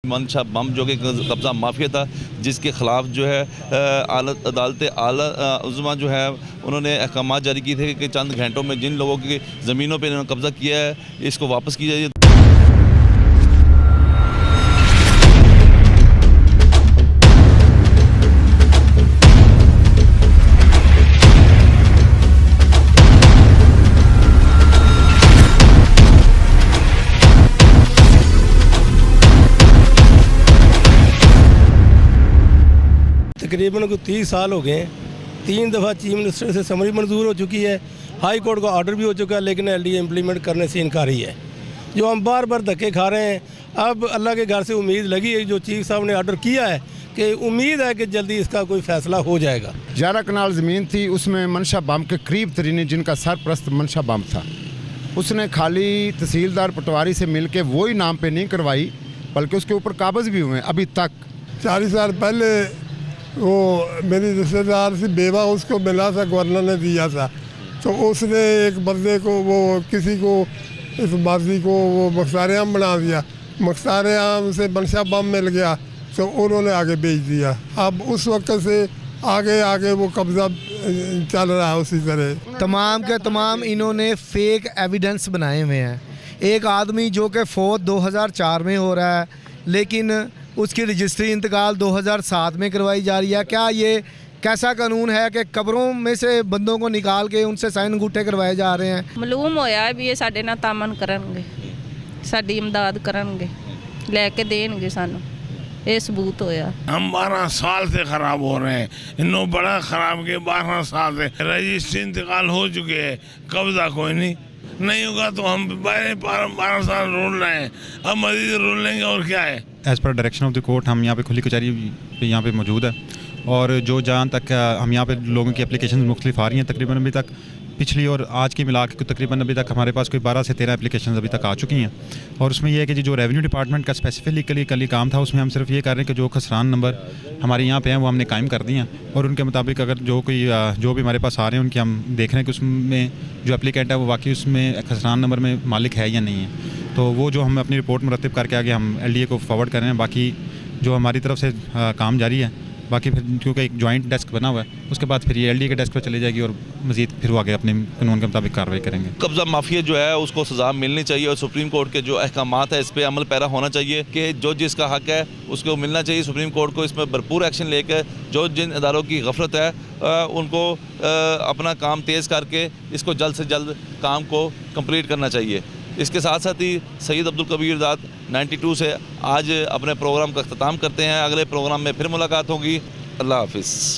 मंशा बम जो कि कब्ज़ा माफिया था, जिसके ख़िलाफ़ जो है अदालत आला उज़्मा जो है उन्होंने अहकाम जारी किए थे कि चंद घंटों में जिन लोगों की ज़मीनों पर इन्होंने कब्ज़ा किया है इसको वापस किया जाए। तकरीबन को 30 साल हो गए। 3 दफ़ा चीफ मिनिस्टर से समरी मंजूर हो चुकी है, हाई कोर्ट का ऑर्डर भी हो चुका है, लेकिन एलडीए इम्प्लीमेंट करने से इनकारी है। जो हम बार बार धक्के खा रहे हैं, अब अल्लाह के घर से उम्मीद लगी है, जो चीफ साहब ने ऑर्डर किया है कि उम्मीद है कि जल्दी इसका कोई फैसला हो जाएगा। 11 कनाल ज़मीन थी, उसमें मंशा बम के करीब तरीन जिनका सरप्रस्त मंशा बम था, उसने खाली तहसीलदार पटवारी से मिल के वही नाम पे नहीं करवाई, बल्कि उसके ऊपर काबज़ भी हुए अभी तक। 40 साल पहले वो मेरी रिश्तेदार से बेवा उसको मिला था, गवर्नर ने दिया था, तो उसने एक बंदे को वो किसी को इस माजी को वो मख्तार आम बना दिया। मख्तार आम से मंशा बम मिल गया तो उन्होंने आगे बेच दिया। अब उस वक्त से आगे आगे वो कब्ज़ा चल रहा है उसी तरह। तमाम के तमाम इन्होंने फेक एविडेंस बनाए हुए हैं। एक आदमी जो कि फौत 2004 में हो रहा है, लेकिन उसकी रजिस्ट्री इंतकाल 2007 में करवाई जा रही है। क्या ये कैसा कानून है कि कब्रों में से बंदों को निकाल के उनसे साइन अंगूठे करवाए जा रहे हैं? मालूम होया भी ये साडे नाल तामन करनगे, साडी इमदाद करनगे, लेके देणगे सानू, ये सबूत होया। हम 12 साल से ख़राब हो रहे हैं, इन्हों बड़ा ख़राब के 12 साल से रजिस्ट्री इंतकाल हो चुके हैं, कब्ज़ा कोई नहीं होगा तो हम 12 साल रोल रहे हैं, अब मजीद रोल लेंगे और क्या है। As per direction of the court हम यहाँ पे खुली कचहरी पे यहाँ पे मौजूद है, और जो जहाँ तक हम यहाँ पे लोगों की एप्लीकेशन मुख्तलिफ आ रही हैं, तकरीबन अभी तक पिछली और आज की मिला के तकरीबन अभी तक हमारे पास कोई 12 से 13 एप्लीकेशन अभी तक आ चुकी हैं। और उसमें यह है कि जो रेवेन्यू डिपार्टमेंट का स्पेसिफिकली काम था, उसमें हम सिर्फ ये कर रहे हैं कि जो खसरान नंबर हमारे यहाँ पे हैं वो हमने कायम कर दिए हैं, और उनके मुताबिक अगर जो भी हमारे पास आ रहे हैं उनकी हम देख रहे हैं कि उसमें जो एप्लीकेंट है वो वाकई उसमें खसरान नंबर में मालिक है या नहीं है। तो वो जो हम अपनी रिपोर्ट मुरतब करके आगे हम एलडीए को फॉरवर्ड कर रहे हैं। बाकी जो हमारी तरफ से काम जारी है, बाकी फिर क्योंकि एक जॉइंट डेस्क बना हुआ है, उसके बाद फिर ये एलडीए के डेस्क पर चली जाएगी और मजीद फिर वो आगे अपने कानून के मुताबिक कार्रवाई करेंगे। कब्ज़ा माफिया जो है उसको सज़ा मिलनी चाहिए, और सुप्रीम कोर्ट के जो अहकामात है इस पर अमल पैरा होना चाहिए कि जो जिसका हक है उसको मिलना चाहिए। सुप्रीम कोर्ट को इसमें भरपूर एक्शन लेकर जो जिन इदारों की गफलत है उनको अपना काम तेज़ करके इसको जल्द से जल्द काम को कम्प्लीट करना चाहिए। इसके साथ साथ ही सैयद अब्दुल कबीर दाद 92 से आज अपने प्रोग्राम का अख्ताम करते हैं। अगले प्रोग्राम में फिर मुलाकात होगी। अल्लाह हाफिज़।